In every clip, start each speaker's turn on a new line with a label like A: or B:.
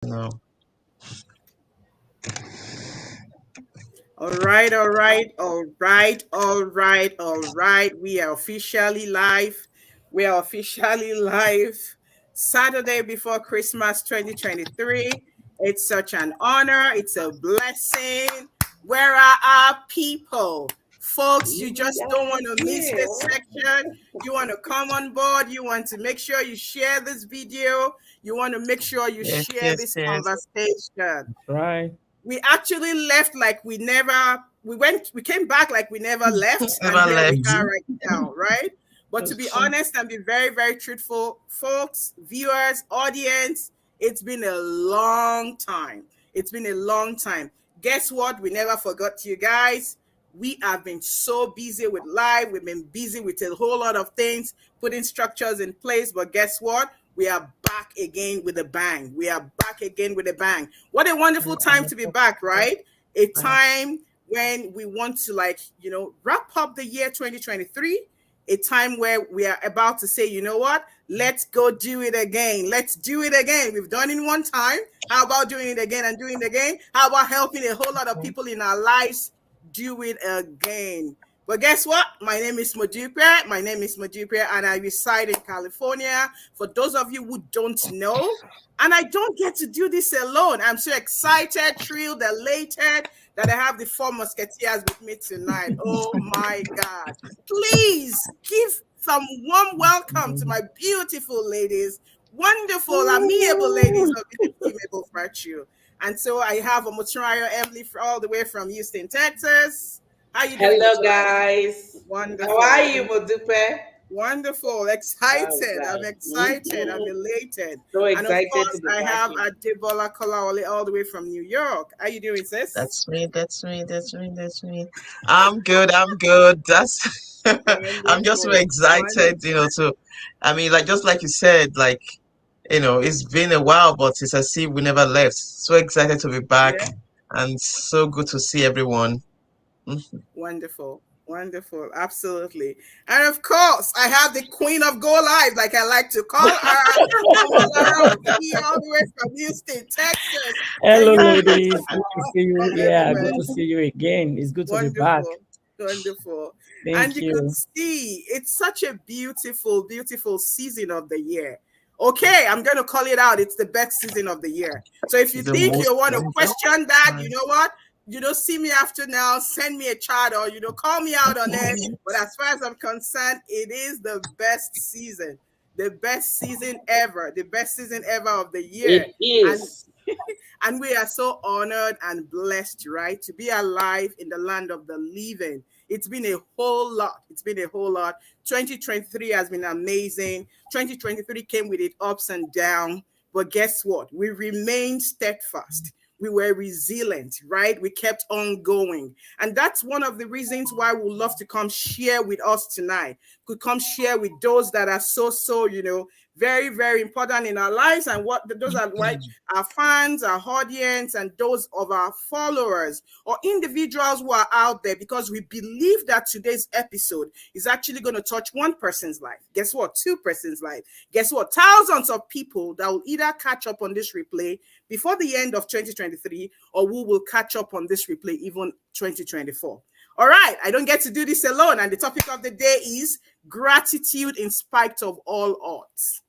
A: No.
B: All right, all right, all right, all right, all right. We are officially live. We are officially live. Saturday before Christmas 2023. It's such an honor. It's a blessing. Where are our people? Folks, you
C: We
B: just don't
C: are
B: want to miss
C: here.
B: this section. You want to come on board. You want to make sure you share this video. You want to make sure you
A: Yes,
B: share
A: yes,
B: this
A: yes.
B: conversation.
D: Right.
B: We actually left like we came back like we never left, and
A: Never
B: here we
A: left.
B: are right now, right? But to
D: That's
B: be
D: true.
B: honest and be very, very truthful, folks, viewers, audience, it's been a long time. It's been a long time. Guess what? We never forgot you guys. We have been so busy with live. We've been busy with a whole lot of things, putting structures in place. But guess what? We are back again with a bang. We are back again with a bang. What a wonderful time to be back, right? A time when we want to, like, wrap up the year 2023, a time where we are about to say, you know what, let's go do it again. Let's do it again. We've done it one time. How about doing it again and doing it again? How about helping a whole lot of people in our lives do it again? But guess what? My name is Modupe. My name is Modupe, and I reside in California. For those of you who don't know, and I don't get to do this alone. I'm so excited, thrilled, elated that I have the four musketeers with me tonight. Oh my God. Please give some warm welcome to my beautiful ladies, wonderful, amiable ladies of inestimable virtue. And so I have a Motrayo Emily all the way from Houston, Texas. How you doing,
C: Hello,
B: Motrayo?
C: guys. How are
B: Wonderful.
C: you, Modupe?
B: Wonderful,
C: All
B: excited. I'm
C: right.
B: excited. I'm elated.
C: So
B: And of
C: excited to
B: course,
C: be
B: I
C: back
B: have
C: here.
B: Adebola Kolawole all the way from New York. How you doing, sis?
A: That's me. That's me. That's me. That's me. I'm good. I'm good. That's. I'm just so
B: Wonderful.
A: excited,
B: Wonderful.
A: to. I mean, like just like you said, like it's been a while, but it's as if we never left. So excited to be back,
B: Yeah.
A: and so good to see everyone. Mhm.
B: Wonderful. Wonderful. Absolutely. And of course, I have the queen of Go Live, like I like to call her, Omolara Oki, all the way from Houston, Texas. Can
D: Hello,
B: you please
D: ladies. Good to see you.
B: welcome
D: Yeah, good to
B: everyone?
D: see you again. It's good to be back.
B: Wonderful. Wonderful. And
D: Thank
B: you could
D: you.
B: see it's such a beautiful, beautiful season of the year. Okay, I'm going to call it out. It's the best season of the year. So if you
A: The
B: think
A: most
B: you want to
A: wonderful
B: question that, you
A: time.
B: know what? See me after now, send me a chat or, call me out on it. But as far as I'm concerned, it is the best season. The best season ever. The best season ever of the year.
C: It
B: And
C: is.
B: and we are so honored and blessed, right, to be alive in the land of the living. It's been a whole lot. It's been a whole lot. 2023 has been amazing. 2023 came with its ups and downs. But guess what? We remained steadfast. We were resilient, right? We kept on going. And that's one of the reasons why we love to come share with us tonight. Could come share with those that are so, very, very important in our lives, and what those are, right, our fans, our audience, and those of our followers or individuals who are out there, because we believe that today's episode is actually going to touch one person's life. Guess what? Two persons' life. Guess what? Thousands of people that will either catch up on this replay before the end of 2023, or who will catch up on this replay even 2024. All right, I don't get to do this alone. And the topic of the day is gratitude in spite of all odds.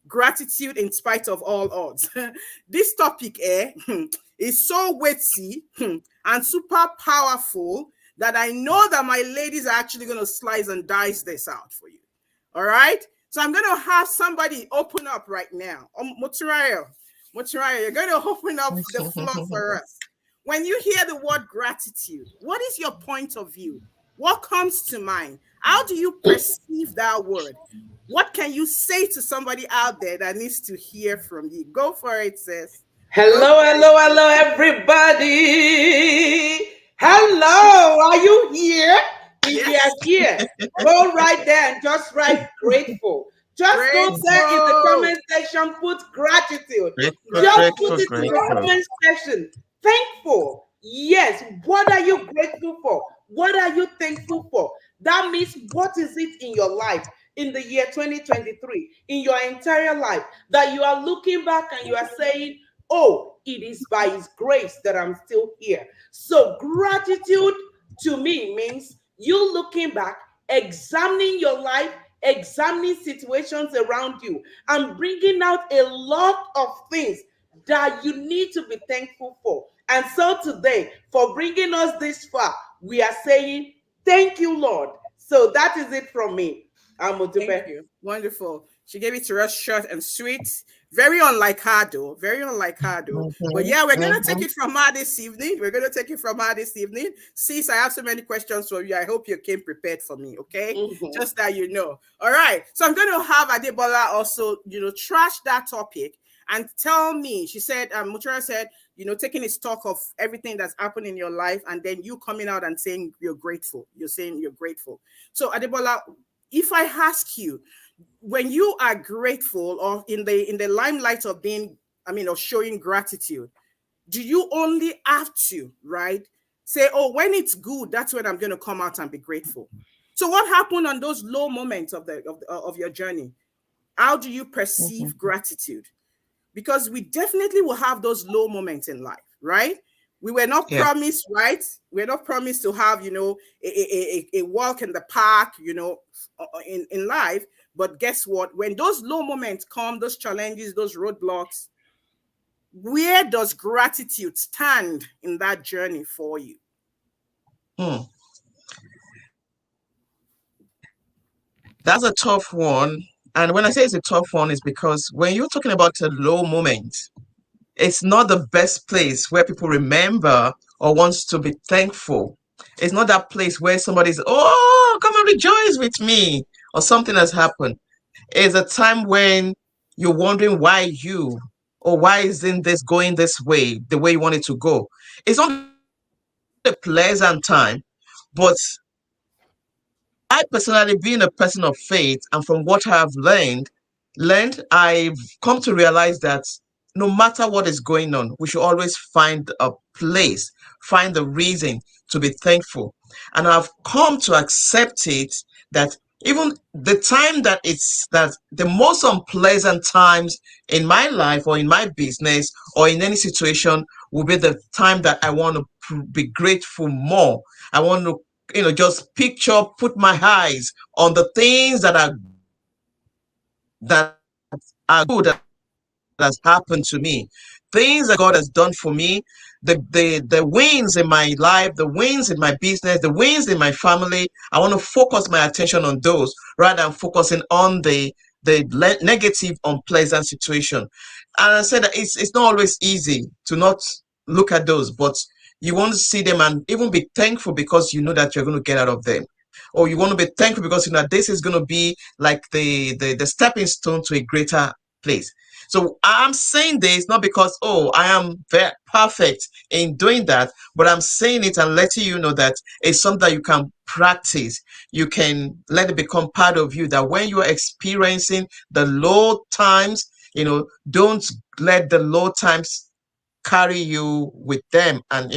B: Gratitude in spite of all odds. This topic is so weighty and super powerful that I know that my ladies are actually going to slice and dice this out for you. All right. So I'm going to have somebody open up right now. Moturayo, you're going to open up the floor for us. When you hear the word gratitude, what is your point of view? What comes to mind? How do you perceive that word? What can you say to somebody out there that needs to hear from you? Go for it, sis. Go
C: Hello,
B: for it.
C: hello, hello, everybody. Hello, are you here? If you are
B: Yes.
C: here, go right there and just write grateful. Just go there in the
B: Grateful.
C: comment section, put gratitude.
A: Grateful,
C: Just
B: Gratitude.
C: put
A: grateful,
C: it in the
A: grateful.
C: comment section. Thankful. Yes. What are you grateful for? What are you thankful for? That means what is it in your life in the year 2023, in your entire life, that you are looking back and you are saying, oh, it is by his grace that I'm still here. So gratitude to me means you looking back, examining your life, examining situations around you, and bringing out a lot of things that you need to be thankful for. And so today, for bringing us this far, we are saying, thank you, Lord. So that is it from me.
B: Thank
C: Amodupe.
B: you. Wonderful. She gave it to us short and sweet. Very unlike her, though. Very unlike her, though. But
A: Mhm,
B: yeah, we're going to take
A: mhm.
B: it from her this evening. We're going to take it from her this evening. Sis, I have so many questions for you. I hope you came prepared for me, okay?
C: Mhm.
B: Just that you know. All right. So I'm going to have Adebola also, trash that topic and tell me. She said, Mutura said, taking a stock of everything that's happened in your life and then you coming out and saying you're grateful. You're saying you're grateful. So Adebola, if I ask you, when you are grateful or in the limelight of being, of showing gratitude, do you only have to, right, say, oh, when it's good, that's when I'm going to come out and be grateful? So what happened on those low moments of your journey? How do you perceive
A: Mhm.
B: gratitude? Because we definitely will have those low moments in life, right? We were not
A: Yeah.
B: promised, right? We're not promised to have, a walk in the park, in life. But guess what? When those low moments come, those challenges, those roadblocks, where does gratitude stand in that journey for you?
A: Hmm. That's a tough one. And when I say it's a tough one, is because when you're talking about a low moment, it's not the best place where people remember or wants to be thankful. It's not that place where somebody's, oh, come and rejoice with me, or something has happened. It's a time when you're wondering why you, or why isn't this going this way, the way you want it to go. It's not a pleasant time, but I personally, being a person of faith, and from what I've learned, I've come to realize that no matter what is going on, we should always find a place, find the reason to be thankful. And I've come to accept it that even the time that it's that the most unpleasant times in my life or in my business or in any situation will be the time that I want to be grateful more. I want to just picture, put my eyes on the things that are good that has happened to me, things that God has done for me, the wins in my life, the wins in my business, the wins in my family. I want to focus my attention on those rather than focusing on the negative, unpleasant situation. And I said that it's not always easy to not look at those, but you want to see them and even be thankful because you know that you're going to get out of them. Or you want to be thankful because you know this is going to be like the stepping stone to a greater place. So I'm saying this not because, oh, I am very perfect in doing that, but I'm saying it and letting you know that it's something that you can practice. You can let it become part of you that when you are experiencing the low times, don't let the low times carry you with them and,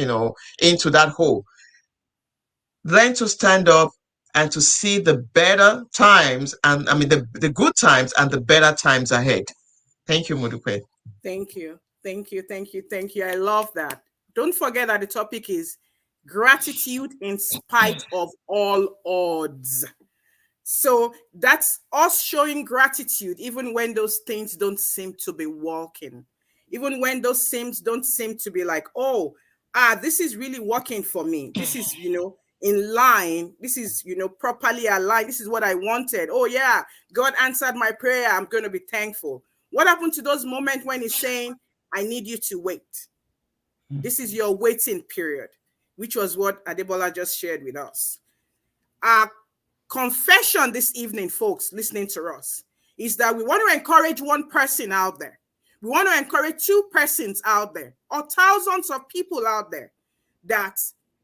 A: into that hole. Learn to stand up and to see the better times and, I mean, the good times and the better times ahead. Thank you, Mudupe.
B: Thank you. Thank you. Thank you. Thank you. I love that. Don't forget that the topic is gratitude in spite of all odds. So that's us showing gratitude even when those things don't seem to be working. Even when those things don't seem to be like, oh, this is really working for me. This is, in line. This is, properly aligned. This is what I wanted. Oh, yeah, God answered my prayer. I'm going to be thankful. What happened to those moments when he's saying, I need you to wait? This is your waiting period, which was what Adebola just shared with us. Our confession this evening, folks, listening to us, is that we want to encourage one person out there. We want to encourage two persons out there or thousands of people out there that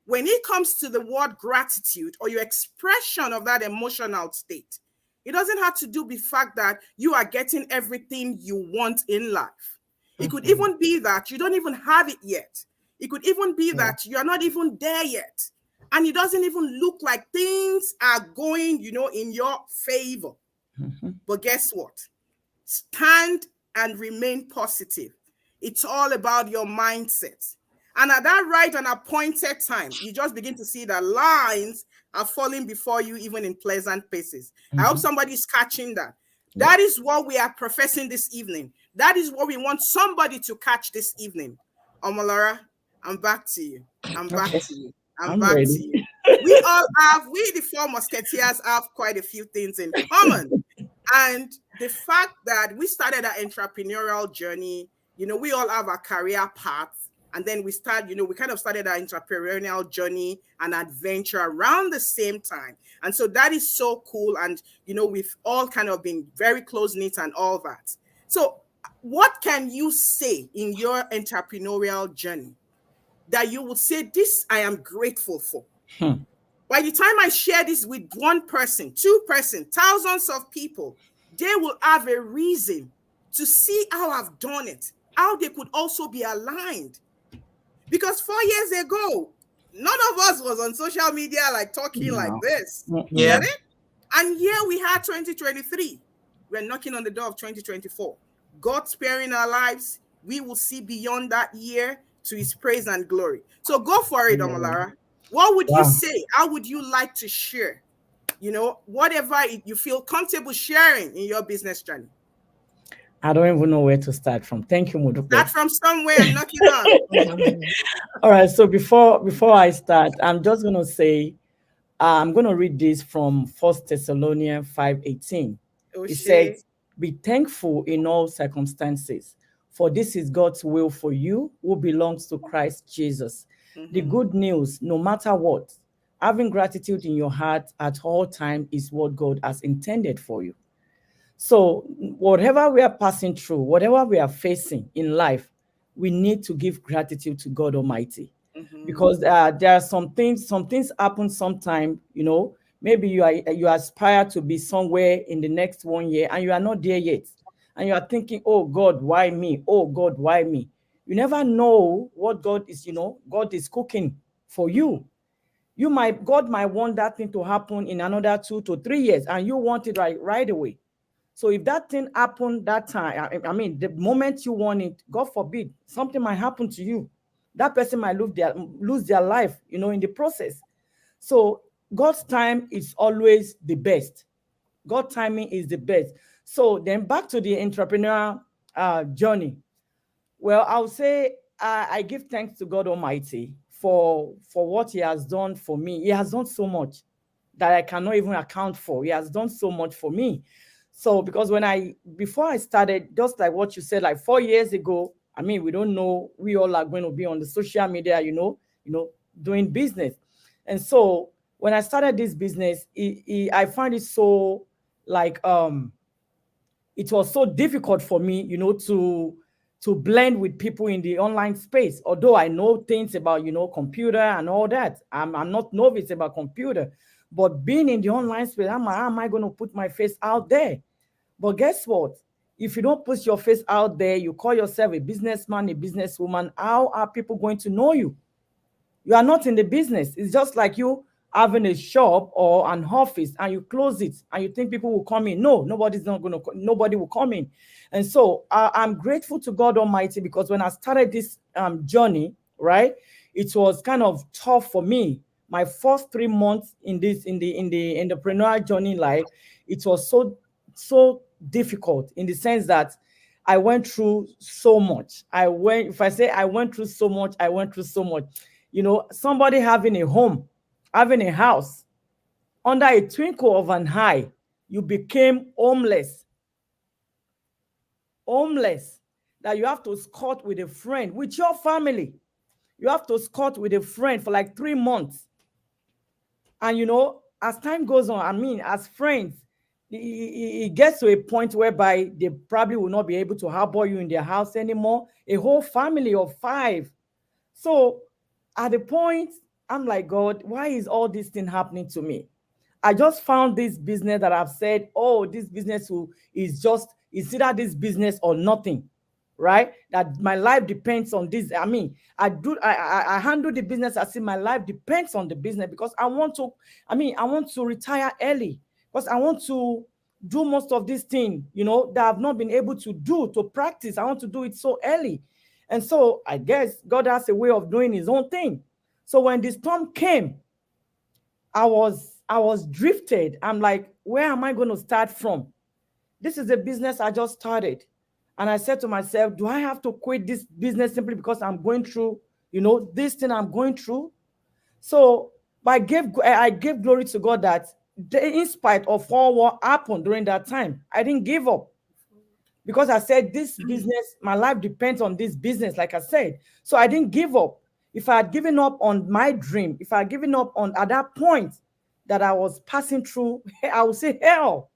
B: when it comes to the word gratitude or your expression of that emotional state, it doesn't have to do with the fact that you are getting everything you want in life. It could
A: Mhm.
B: even be that you don't even have it yet. It could even be
A: Yeah.
B: that you're not even there yet. And it doesn't even look like things are going, in your favor.
D: Mhm.
B: But guess what? Stand and remain positive. It's all about your mindset. And at that right and appointed time, you just begin to see the lines are falling before you, even in pleasant places. I hope somebody's catching that. That is what we are professing this evening. That is what we want somebody to catch this evening. Omolara, I'm back to you. I'm back
D: Okay,
B: to you. I'm
D: I'm
B: back
D: ready.
B: to you. We the four musketeers have quite a few things in common. And the fact that we started our entrepreneurial journey, we all have a career path. And then we kind of started our entrepreneurial journey and adventure around the same time. And so that is so cool. And, we've all kind of been very close knit and all that. So, what can you say in your entrepreneurial journey that you would say, this I am grateful for? By the time I share this with one person, two person, thousands of people, they will have a reason to see how I've done it, how they could also be aligned. Because 4 years ago, none of us was on social media like talking like
D: No.
B: this. You
A: Yeah.
B: get it? And here we had 2023. We're knocking on the door of 2024. God sparing our lives, we will see beyond that year to his praise and glory. So go for it, Omolara. What would you
D: Wow.
B: say? How would you like to share? Whatever you feel comfortable sharing in your business journey.
D: I don't even know where to start from. Thank you,
B: Start
D: Modupe.
B: from somewhere and knock it on.
D: All right. So before I start, I'm just gonna say I'm gonna read this from First Thessalonians 5:18. It
B: O'Shea.
D: says, "Be thankful in all circumstances, for this is God's will for you who belongs to Christ Jesus." The good news, no matter what, having gratitude in your heart at all time is what God has intended for you. So, whatever we are passing through, whatever we are facing in life, we need to give gratitude to God Almighty. Because there are some things happen sometime, maybe you aspire to be somewhere in the next 1 year and you are not there yet. And you are thinking, oh God, why me? Oh God, why me? You never know what God is cooking for you. God might want that thing to happen in another 2 to 3 years, and you want it right away. So if that thing happened that time, I mean, the moment you want it, God forbid, something might happen to you. That person might lose their life, in the process. So God's time is always the best. God's timing is the best. So then back to the entrepreneurial journey. Well, I'll say I give thanks to God Almighty for what He has done for me. He has done so much that I cannot even account for. He has done so much for me. So because before I started, just like what you said, like 4 years ago, I mean, we don't know we all are going to be on the social media, doing business. And so when I started this business, I find it so like it was so difficult for me, to blend with people in the online space. Although I know things about, computer and all that, I'm not novice about computer, but being in the online space, how am I going to put my face out there? But guess what? If you don't put your face out there, you call yourself a businessman, a businesswoman, how are people going to know you? You are not in the business. It's just like you having a shop or an office and you close it and you think people will come in. No, nobody will come in. And so I'm grateful to God Almighty, because when I started this journey, right, it was kind of tough for me. My first 3 months in the entrepreneurial journey life, it was so difficult in the sense that I went through so much. If I say I went through so much, I went through so much. Somebody having a home, having a house, under a twinkle of an eye, you became homeless. Homeless. That you have to squat with a friend, with your family. You have to squat with a friend for like 3 months. And as time goes on, I mean, as friends, it gets to a point whereby they probably will not be able to harbor you in their house anymore. A whole family of 5. So at the point, I'm like, God, why is all this thing happening to me? I just found this business that I've said, oh, this business is either this business or nothing, right? That my life depends on this. I mean, I handle the business as if my life depends on the business, because I want to retire early, because I want to do most of this thing, that I've not been able to do, to practice. I want to do it so early. And so I guess God has a way of doing his own thing. So when the storm came, I was drifted. I'm like, where am I going to start from? This is a business I just started. And I said to myself, do I have to quit this business simply because I'm going through, this thing I'm going through? So I gave glory to God that in spite of all what happened during that time, I didn't give up because I said this business, my life depends on this business, like I said. So I didn't give up. If I had given up on my dream, if I had given up on at that point that I was passing through, I would say hell.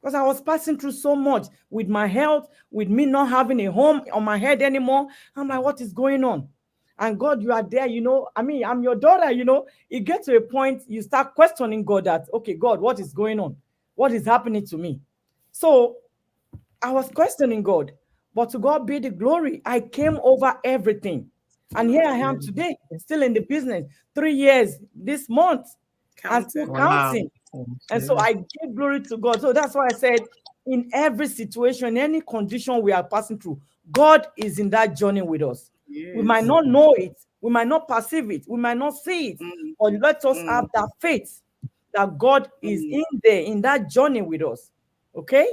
D: Because I was passing through so much with my health, with me not having a home on my head anymore. I'm like, what is going on? And God, you are there, I mean, I'm your daughter, it gets to a point you start questioning God that, okay, God, what is going on? What is happening to me? So I was questioning God, but to God be the glory. I came over everything. And here I am today, still in the business, 3 years this month, and still
B: Counting.
A: Wow.
D: counting. And so I give glory to God. So that's why I said, in every situation, in any condition we are passing through, God is in that journey with us. We might
B: Yes.
D: not know it, we might not perceive it, we might not see it,
B: Mm,
D: but let us
B: mm,
D: have that faith that God is
B: mm.
D: in there, in that journey with us. Okay?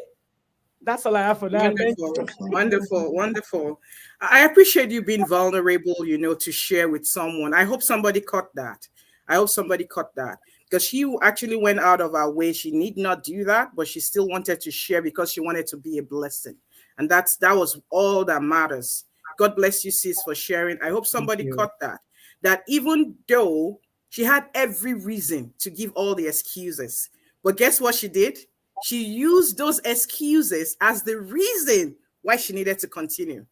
D: That's all I have for that. Thank
B: Wonderful,
D: you.
B: wonderful, wonderful. I appreciate you being vulnerable, to share with someone. I hope somebody caught that. I hope somebody caught that because she actually went out of her way. She need not do that, but she still wanted to share because she wanted to be a blessing. And that was all that matters. God bless you, sis, for sharing. I hope
D: Thank
B: somebody
D: you.
B: caught that. That even though she had every reason to give all the excuses, but guess what she did? She used those excuses as the reason why she needed to continue.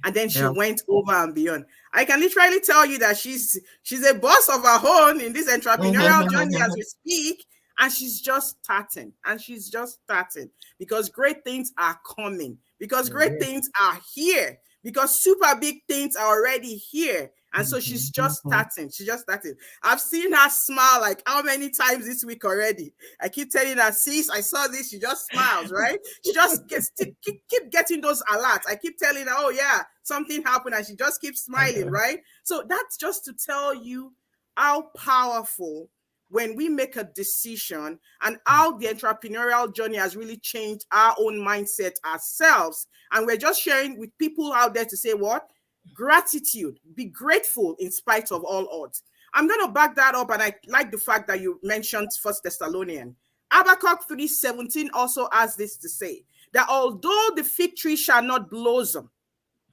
B: And then she
A: Yeah.
B: went over and beyond. I can literally tell you that she's a boss of her own in this entrepreneurial journey as we speak. And she's just starting. And she's just starting because great things are coming, because great
D: Yes.
B: things are here, because super big things are already here. And so she's
D: Mhm.
B: just starting. She's just starting. I've seen her smile like how many times this week already. I keep telling her, sis, I saw this. She just smiles, right? She just keep getting those alerts. I keep telling her, oh yeah, something happened, and she just keeps smiling, right? So that's just to tell you how powerful when we make a decision and how the entrepreneurial journey has really changed our own mindset ourselves. And we're just sharing with people out there to say what? Gratitude. Be grateful in spite of all odds. I'm going to back that up, and I like the fact that you mentioned First Thessalonian. Habakkuk 3:17 also has this to say that although the fig tree shall not blossom,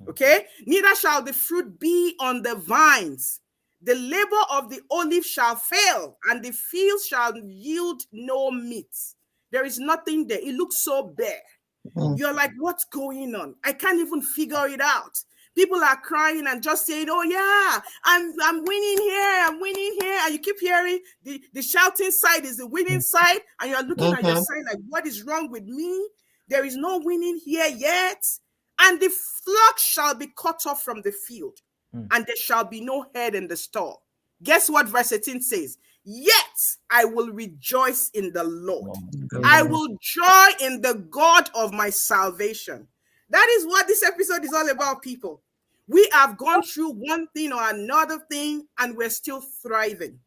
B: okay, neither shall the fruit be on the vines, the labor of the olive shall fail, and the field shall yield no meat. There is nothing there. It looks so bare.
A: Mm.
B: You're like, what's going on? I can't even figure it out. People are crying and just saying, oh yeah, I'm winning here, I'm winning here. And you keep hearing the shouting side is the winning side, and you're looking at your
A: Mm-hmm.
B: side like, what is wrong with me? There is no winning here yet. And the flock shall be cut off from the field,
D: Mm.
B: and there shall be no head in the stall. Guess what verse 18 says? Yet I will rejoice in the Lord.
D: Wow.
B: I
D: Amen.
A: Mm.
B: will joy in the God of my salvation. That is what this episode is all about, people. We have gone through one thing or another thing, and we're still thriving.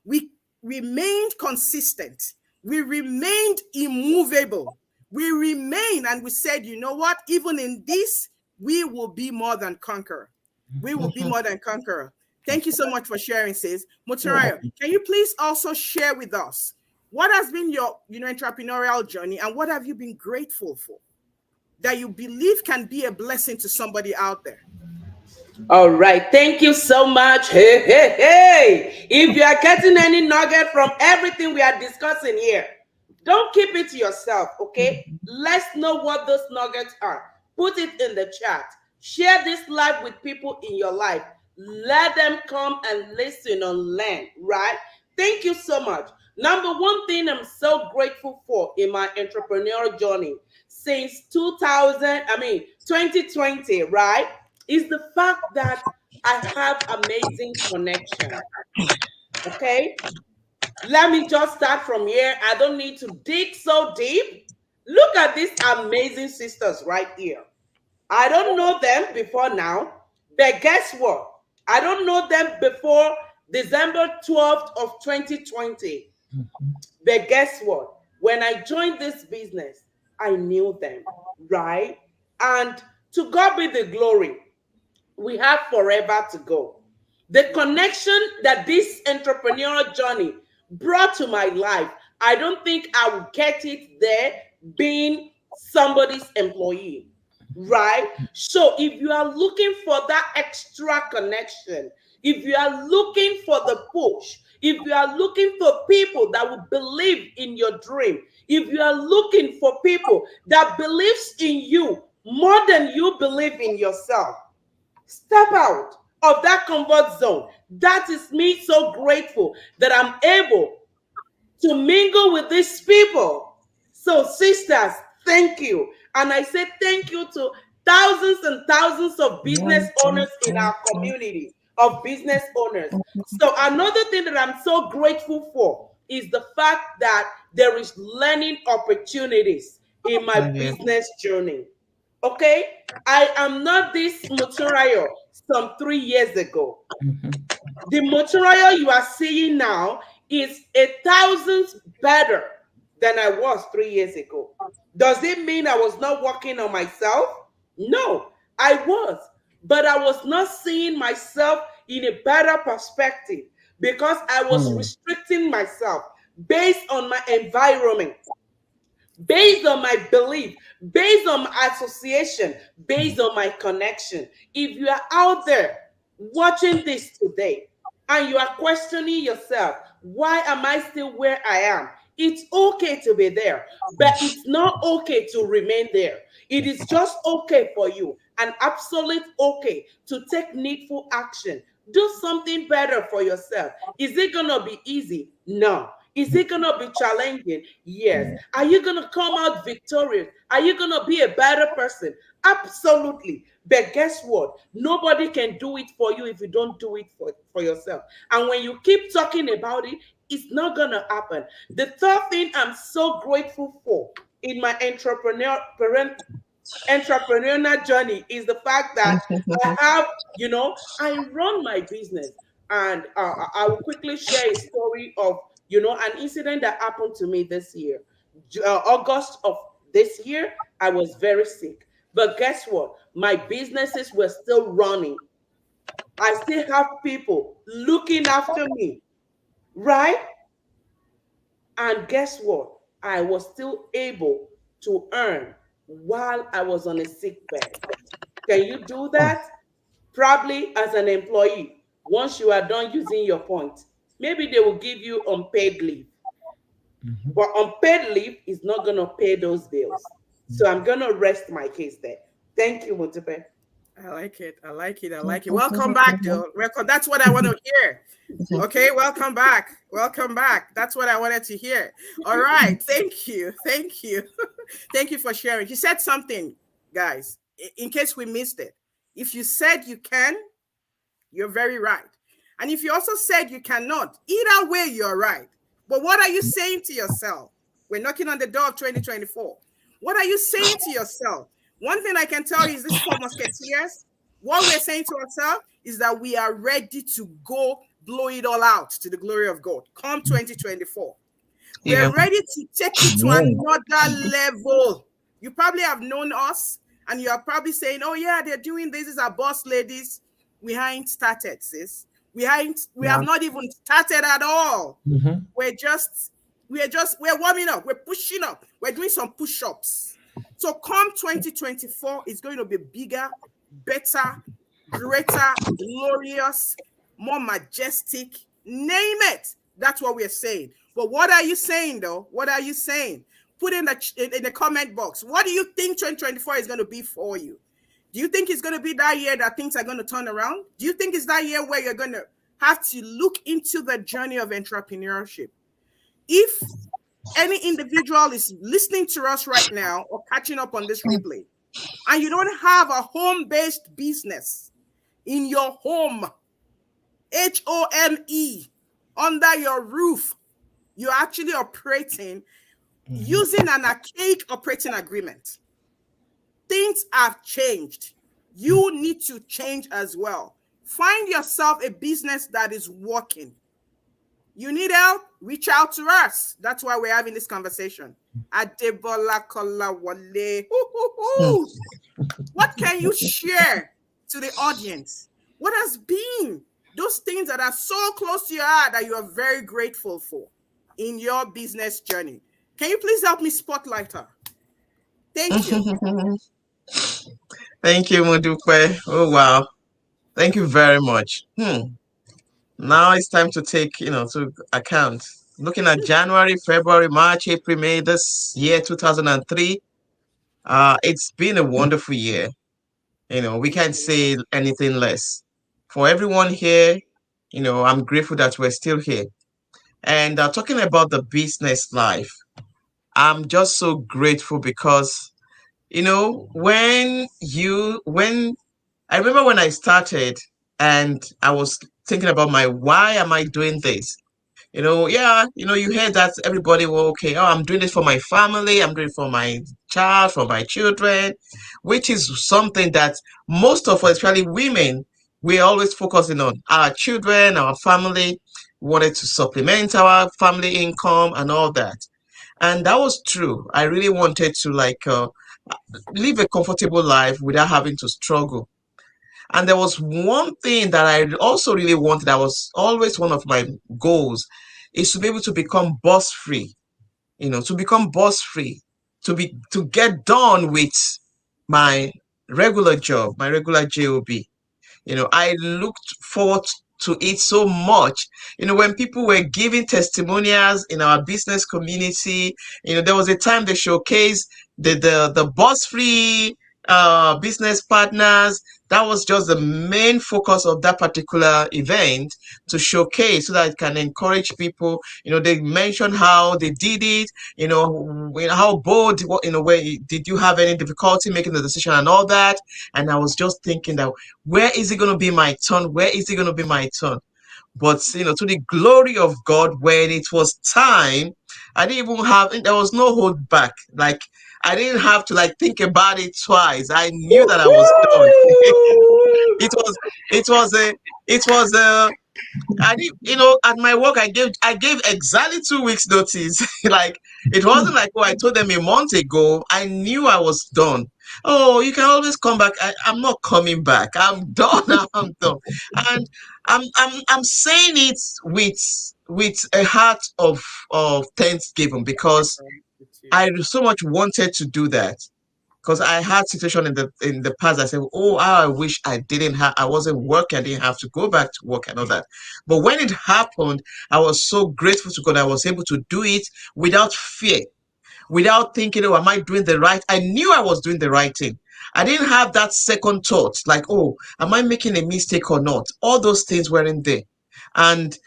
B: We remained consistent. We remained immovable. We remain, and we said, you know what? Even in this, we will be more than conqueror. We will be
A: Mhm.
B: more than conqueror. Thank you so much for sharing, sis.
D: You're
B: Motoraya,
D: welcome.
B: can you please also share with us what has been your entrepreneurial journey, and what have you been grateful for that you believe can be a blessing to somebody out there?
C: All right. Thank you so much. Hey, hey, hey. If you are getting any nugget from everything we are discussing here, don't keep it to yourself, okay? Let's know what those nuggets are. Put it in the chat. Share this live with people in your life. Let them come and listen and learn, right? Thank you so much. Number one thing I'm so grateful for in my entrepreneurial journey since 2020, right? Is the fact that I have amazing connection. Okay? Let me just start from here. I don't need to dig so deep. Look at these amazing sisters right here. I don't know them before now, But guess what? I don't know them before December 12th of 2020. But guess what? When I joined this business, I knew them, right? And to God be the glory. We have forever to go. The connection that this entrepreneurial journey brought to my life, I don't think I would get it there being somebody's employee, right? So if you are looking for that extra connection, if you are looking for the push, if you are looking for people that will believe in your dream, if you are looking for people that believes in you more than you believe in yourself, step out of that comfort zone. That is me so grateful that I'm able to mingle with these people. So, sisters, thank you. And I say thank you to thousands and thousands of business owners in our community of business owners. So, another thing that I'm so grateful for is the fact that there is learning opportunities in my
A: Yeah.
C: business journey. Okay? I am not this Muturayo some 3 years ago. The material you are seeing now is 1,000 better than I was 3 years ago. Does it mean I was not working on myself? No, I was. But I was not seeing myself in a better perspective because I was restricting myself based on my environment, based on my belief, based on my association, based on my connection. If you are out there watching this today and you are questioning yourself, why am I still where I am? It's okay to be there, but it's not okay to remain there. It is just okay for you, an absolute okay to take needful action. Do something better for yourself. Is it going to be easy? No. Is it going to be challenging? Yes. Are you going to come out victorious? Are you going to be a better person? Absolutely. But guess what? Nobody can do it for you if you don't do it for yourself. And when you keep talking about it, it's not going to happen. The third thing I'm so grateful for in my entrepreneurial journey is the fact that I have, I run my business. And I will quickly share a story of, an incident that happened to me this year. August of this year, I was very sick. But guess what? My businesses were still running. I still have people looking after me, right? And guess what? I was still able to earn while I was on a sick bed. Can you do that? Probably as an employee. Once you are done using your point, maybe they will give you unpaid leave. But unpaid leave is not going to pay those bills. So I'm going to rest my case there. Thank you, Mutupe.
B: I like it. I like it. I like it. Welcome back, Joe. Welcome. That's what I want to hear. Okay, welcome back. Welcome back. That's what I wanted to hear. All right. Thank you. Thank you. Thank you for sharing. You said something, guys, in case we missed it. If you said you can, you're very right. And if you also said you cannot, either way, you're right. But what are you saying to yourself? We're knocking on the door of 2024. What are you saying to yourself? One thing I can tell you is this 4 Musketeers, what we're saying to ourselves is that we are ready to go blow it all out to the glory of God. Come 2024.
A: Yeah.
B: We're ready to take it to another level. You probably have known us and you are probably saying, oh yeah, they're doing this. These are boss ladies. We haven't started, sis. We have not even started at all. We're warming up. We're pushing up. We're doing some push-ups. So come 2024, it's going to be bigger, better, greater, glorious, more majestic. Name it. That's what we're saying. But what are you saying, though? What are you saying? Put in the comment box. What do you think 2024 is going to be for you? Do you think it's going to be that year that things are going to turn around? Do you think it's that year where you're going to have to look into the journey of entrepreneurship? If any individual is listening to us right now or catching up on this replay, and you don't have a home-based business in your home, HOME, under your roof, you're actually operating using an archaic operating agreement. Things have changed. You need to change as well. Find yourself a business that is working. You need help? Reach out to us. That's why we're having this conversation. Adebola Kolawole.
A: Hmm.
B: What can you share to the audience? What has been those things that are so close to your heart that you are very grateful for in your business journey? Can you please help me spotlight her? Thank you.
A: Thank you, Modupe. Oh, wow. Thank you very much. Now it's time to take, to account. Looking at January, February, March, April, May, this year, 2003, it's been a wonderful year. We can't say anything less. For everyone here, I'm grateful that we're still here. And talking about the business life, I'm just so grateful because, when I remember when I started and I was thinking about why am I doing this? Yeah, you hear that everybody will, okay, oh, I'm doing it for my family, I'm doing it for my child, for my children, which is something that most of us, especially women, we're always focusing on our children, our family, wanted to supplement our family income and all that. And that was true. I really wanted to live a comfortable life without having to struggle. And there was one thing that I also really wanted, that was always one of my goals, is to be able to become boss free, to become boss free, to get done with my regular job, my regular job. I looked forward to it so much. When people were giving testimonials in our business community, there was a time they showcased the boss free business partners. That was just the main focus of that particular event, to showcase so that it can encourage people. They mentioned how they did it, how bold, where did you have any difficulty making the decision and all that. And I was just thinking that, where is it going to be my turn? Where is it going to be my turn? But, to the glory of God, when it was time, I didn't even there was no hold back. Like, I didn't have to think about it twice. I knew that I was done.
C: Woohoo!
A: It was a, it was a, I did, at my work, I gave exactly 2 weeks notice. Like, it wasn't like, oh, I told them a month ago. I knew I was done. Oh, you can always come back. I'm not coming back. I'm done. I'm done. And I'm saying it with a heart of thanksgiving, because I so much wanted to do that. Because I had situation in the past. I said, oh, how I wish I wasn't working. I didn't have to go back to work and all that. But when it happened, I was so grateful to God. I was able to do it without fear, without thinking, oh, am I doing the right? I knew I was doing the right thing. I didn't have that second thought, like, oh, am I making a mistake or not? All those things weren't there. And,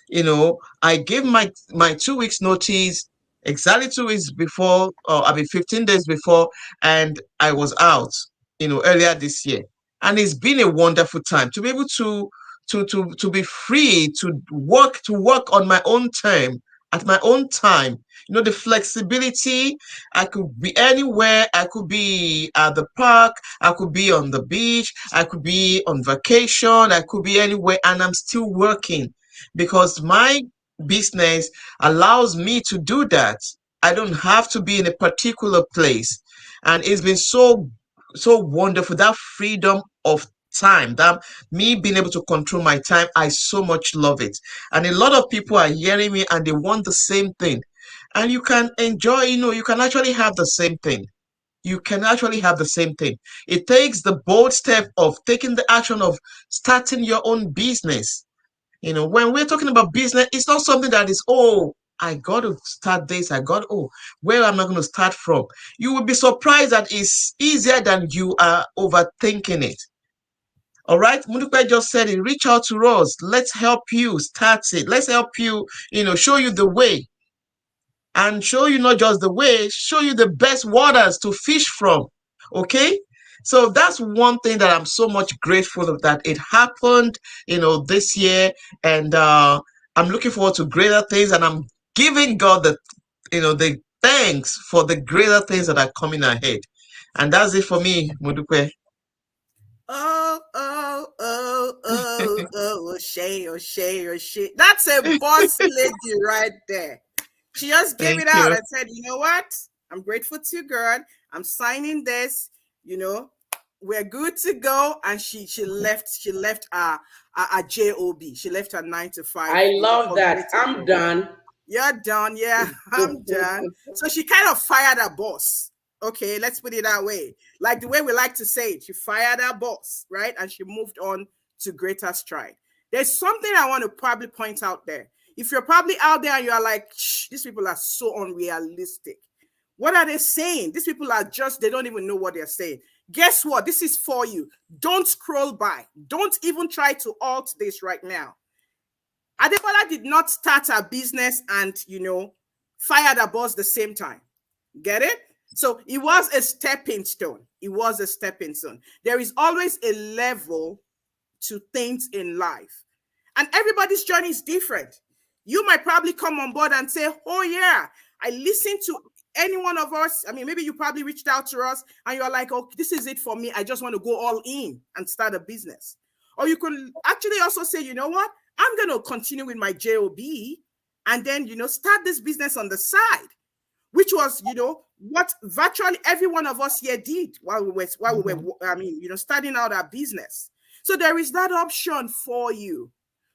A: I gave my 2 weeks notice exactly 2 weeks before, or 15 days before, and I was out, earlier this year. And it's been a wonderful time to be able to be free to work on my own time, at my own time. The flexibility. I could be anywhere. I could be at the park. I could be on the beach. I could be on vacation. I could be anywhere, and I'm still working, because my business allows me to do that. I don't have to be in a particular place. And it's been so wonderful, that freedom of time, that me being able to control my time. I so much love it. And a lot of people are hearing me and they want the same thing. And you can enjoy, you can actually have the same thing. You can actually have the same thing. It takes the bold step of taking the action of starting your own business. When we're talking about business, it's not something that is, oh, I got to start this. Where am I going to start from? You will be surprised that it's easier than you are overthinking it. All right. Mudupe just said it. Reach out to us. Let's help you start it. Let's help you, show you the way, and show you not just the way, show you the best waters to fish from. Okay? So that's one thing that I'm so much grateful of, that it happened, this year. And I'm looking forward to greater things, and I'm giving God the thanks for the greater things that are coming ahead. And that's it for me, Mudupe.
B: O'Shea, O'Shea, O'Shea. That's a boss lady right there. She just gave
A: Thank
B: it out
A: you.
B: and said, you know what? I'm grateful to you, girl. I'm signing this. You know, we're good to go. And she left a job. She left her 9 to 5.
C: I
B: You know,
C: love
B: for
C: that.
B: greater
C: I'm
B: joy.
C: done.
B: You're done. Yeah, I'm done. So she kind of fired her boss. Okay, let's put it that way. Like the way we like to say it, she fired her boss, right? And she moved on to greater stride. There's something I want to probably point out there. If you're probably out there and you're like, shh, these people are so unrealistic. What are they saying? These people are just, they don't even know what they're saying. Guess what? This is for you. Don't scroll by. Don't even try to alt this right now. Adebola did not start a business and, fired a boss the same time. Get it? So it was a stepping stone. It was a stepping stone. There is always a level to things in life. And everybody's journey is different. You might probably come on board and say, oh, yeah, I listened to any one of us. I mean, maybe you probably reached out to us and you're like, oh, this is it for me. I just want to go all in and start a business. Or you could actually also say, you know what? I'm going to continue with my job and then, start this business on the side, which was, what virtually every one of us here did while we were, starting out our business. So there is that option for you.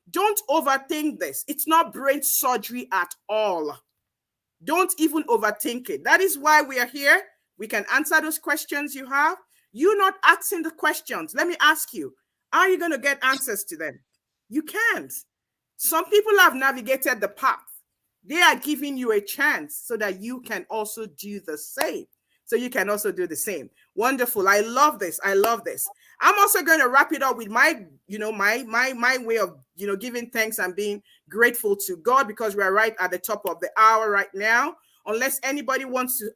B: Don't overthink this. It's not brain surgery at all. Don't even overthink it. That is why we are here. We can answer those questions you have. You're not asking the questions. Let me ask you, are you going to get answers to them? You can't. Some people have navigated the path. They are giving you a chance so that you can also do the same. So you can also do the same. Wonderful. I love this. I love this. I'm also going to wrap it up with my way of, giving thanks and being grateful to God, because we're right at the top of the hour right now. Unless anybody wants to,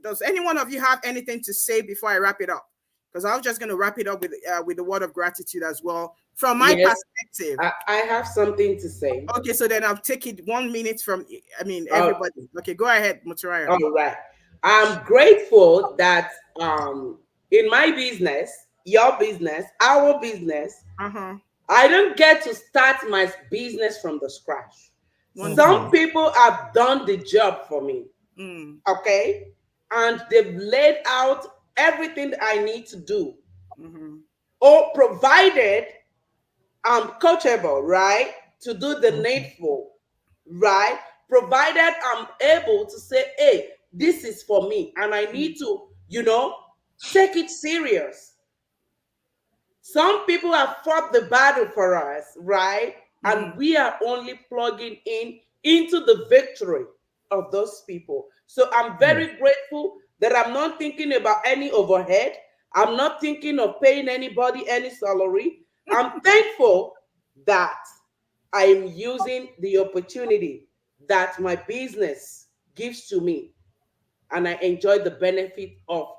B: does any one of you have anything to say before I wrap it up? Because I was just going to wrap it up with the word of gratitude as well. From my
C: Yes,
B: perspective.
C: I have something to say.
B: Okay, so then I'll take it 1 minute from,
C: Uh,
B: everybody. Okay, go ahead, Muturaya.
C: all right. I'm grateful that in my business, your business, our business,
B: Uh-huh.
C: I don't get to start my business from the scratch.
B: Wonderful.
C: Some people have done the job for me.
B: Mm.
C: Okay? And they've laid out everything I need to do.
B: Mm-hmm.
C: Or provided I'm coachable, right? To do the needful, right? Provided I'm able to say, hey, this is for me. And I need to, take it serious. Some people have fought the battle for us, right? And
B: Mm-hmm.
C: we are only plugging in into the victory of those people. So I'm very grateful that I'm not thinking about any overhead. I'm not thinking of paying anybody any salary. I'm thankful that I am using the opportunity that my business gives to me. And I enjoy the benefit of,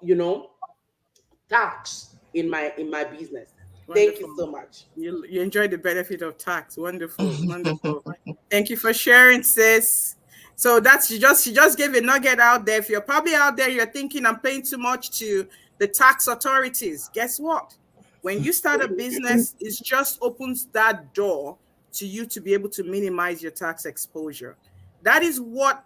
C: tax in my business. Thank you
B: Wonderful.
C: so much.
B: You enjoy the benefit of tax. Wonderful. Wonderful. Thank you for sharing, sis. So that's she just gave a nugget out there. If you're probably out there, you're thinking I'm paying too much to the tax authorities. Guess what? When you start a business, it just opens that door to you to be able to minimize your tax exposure. That is what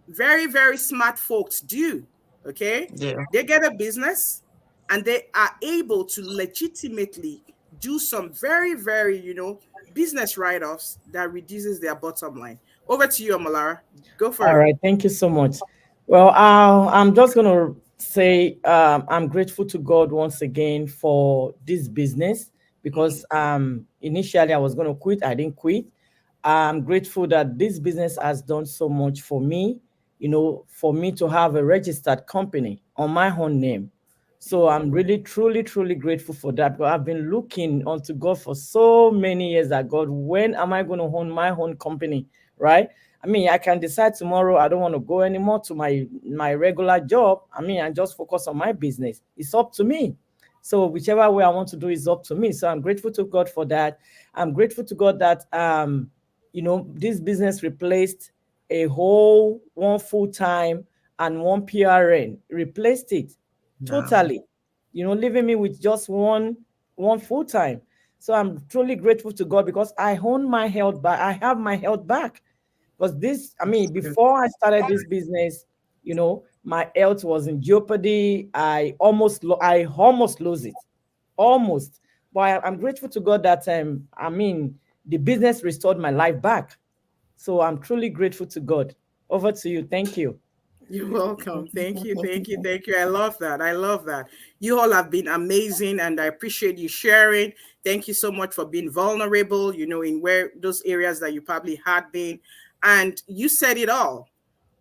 B: very, very smart folks do. Okay.
A: Yeah.
B: They get a business and they are able to legitimately do some very, very, business write-offs that reduces their bottom line. Over to you, Amalara. Go for
D: All
B: it.
D: right, thank you so much. Well, I'm just going to say I'm grateful to God once again for this business because initially I was going to quit. I didn't quit. I'm grateful that this business has done so much for me, for me to have a registered company on my own name. So I'm really, truly, truly grateful for that. But I've been looking unto God for so many years that God, when am I going to own my own company? Right? I mean, I can decide tomorrow I don't want to go anymore to my regular job. I mean, I just focus on my business. It's up to me. So whichever way I want to do is up to me. So I'm grateful to God for that. I'm grateful to God that this business replaced a whole one full-time and one PRN, replaced it
A: Yeah.
D: totally, leaving me with just one one full time. So I'm truly grateful to God because I own my health back. I have my health back. Because this, I mean, before I started this business, my health was in jeopardy. I almost lose it, almost. But I'm grateful to God that I mean, the business restored my life back. So I'm truly grateful to God. Over to you. Thank you.
B: You're welcome. Thank you. Thank you. Thank you. I love that. I love that. You all have been amazing and I appreciate you sharing. Thank you so much for being vulnerable, in where those areas that you probably had been. And you said it all.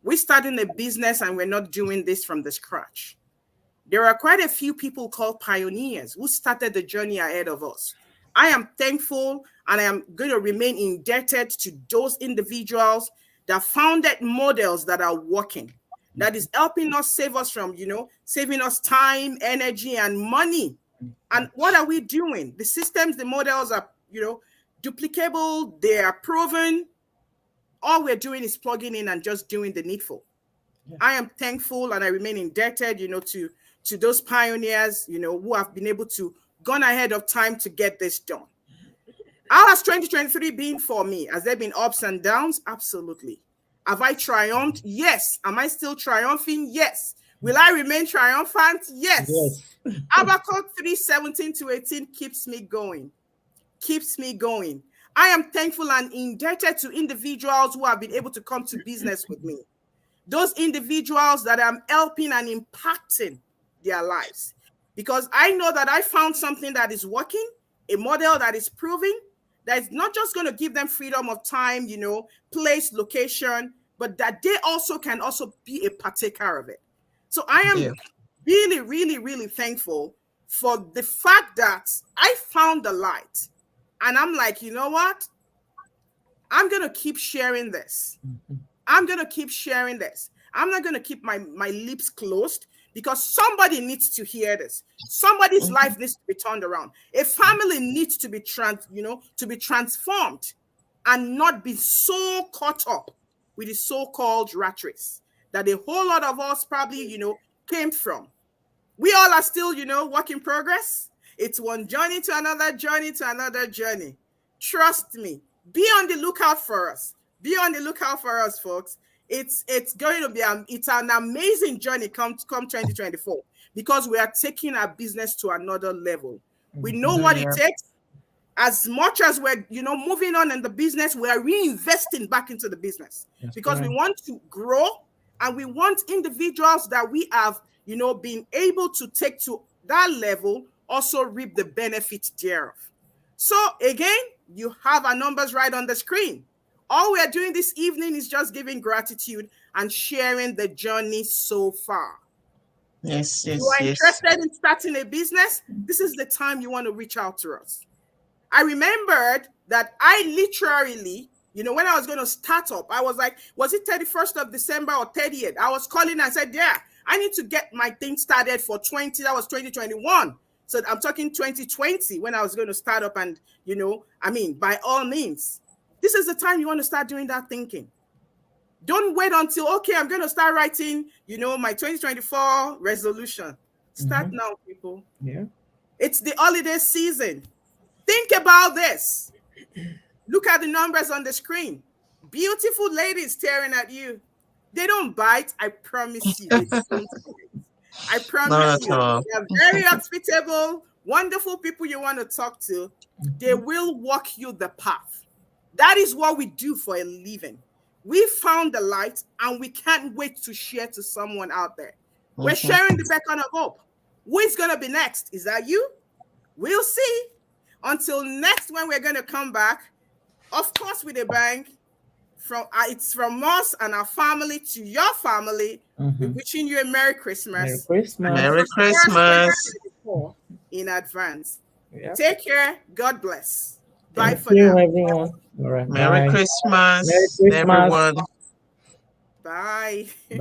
B: We're starting a business and we're not doing this from the scratch. There are quite a few people called pioneers who started the journey ahead of us. I am thankful and I am going to remain indebted to those individuals that founded models that are working, that is helping us save us from, saving us time, energy, and money. And what are we doing? The systems, the models are, duplicable, they are proven. All we're doing is plugging in and just doing the needful. I am thankful and I remain indebted, to those pioneers, who have been able to gone ahead of time to get this done. How has 2023 been for me? Has there been ups and downs? Absolutely. Have I triumphed? Yes. Am I still triumphing? Yes. Will I remain triumphant? Yes. Habakkuk 3:17-18 keeps me going. Keeps me going. I am thankful and indebted to individuals who have been able to come to business with me. Those individuals that I'm helping and impacting their lives. Because I know that I found something that is working, a model that is proving, that is not just going to give them freedom of time, place, location, but that they also can also be a partaker of it. So I am really, really, really thankful for the fact that I found the light. And I'm like, you know what? I'm going to keep sharing this. I'm going to keep sharing this. I'm not going to keep my lips closed because somebody needs to hear this. Somebody's life needs to be turned around. A family needs to be transformed and not be so caught up with the so-called rat race that a whole lot of us probably, came from. We all are still, work in progress. It's one journey to another journey to another journey. Trust me. Be on the lookout for us. Be on the lookout for us, folks. It's going to be it's an amazing journey come 2024 because we are taking our business to another level. We know what it takes. As much as we're moving on in the business, we are reinvesting back into the business because we want to grow and we want individuals that we have been able to take to that level also reap the benefit thereof. So again, you have our numbers right on the screen. All we are doing this evening is just giving gratitude and sharing the journey so far.
A: Yes.
B: You are interested in starting a business? This is the time you want to reach out to us. I remembered that I literally, when I was going to start up, I was like, was it 31st of December or 30th? I was calling and I said, yeah, I need to get my thing started for that was 2021. So I'm talking 2020 when I was going to start up and, by all means, this is the time you want to start doing that thinking. Don't wait until, okay, I'm going to start writing, my 2024 resolution. Start now, people.
D: Yeah.
B: It's the holiday season. Think about this. Look at the numbers on the screen. Beautiful ladies staring at you. They don't bite. I promise you. They don't bite. I promise you. They are very hospitable, wonderful people you want to talk to. They will walk you the path. That is what we do for a living. We found the light and we can't wait to share to someone out there. We're sharing the beacon of hope. Who is going to be next? Is that you? We'll see. Until next when we're going to come back, of course, with a bang. It's from us and our family to your family. We're wishing you a Merry Christmas.
D: Merry Christmas.
A: Merry Christmas.
B: In advance.
D: Yep.
B: Take care. God bless. Bye
D: Thank
B: for
D: you,
B: now.
D: everyone. All right.
A: Merry
D: Bye.
A: Christmas,
D: Merry Christmas.
A: everyone.
B: Bye.
D: Bye.